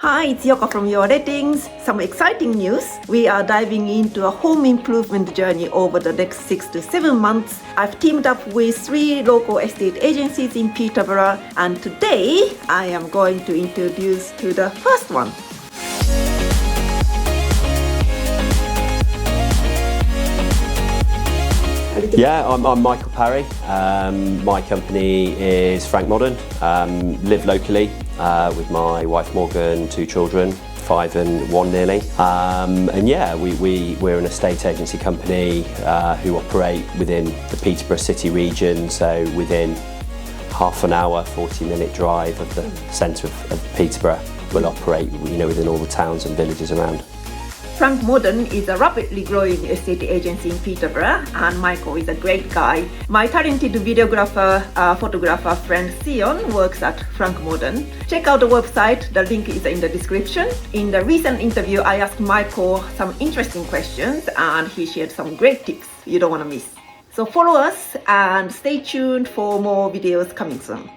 Hi, it's Yoko from Your Ratings. Some exciting news. We are diving into a home improvement journey over the next 6 to 7 months. I've teamed up with 3 local estate agencies in Peterborough, and today I am going to introduce to the first one. Yeah, I'm Michael Parry. My company is Frank Modern. Live locally with my wife Morgan, 2 children, 5 and 1 nearly. And yeah, we're an estate agency company who operate within the Peterborough city region, so within half an hour, 40-minute drive of the centre of Peterborough. We'll operate, within all the towns and villages around. Frank Modern is a rapidly growing estate agency in Peterborough, and Michael is a great guy. My talented videographer, photographer friend Sion works at Frank Modern. Check out the website, the link is in the description. In the recent interview, I asked Michael some interesting questions and he shared some great tips you don't want to miss. So follow us and stay tuned for more videos coming soon.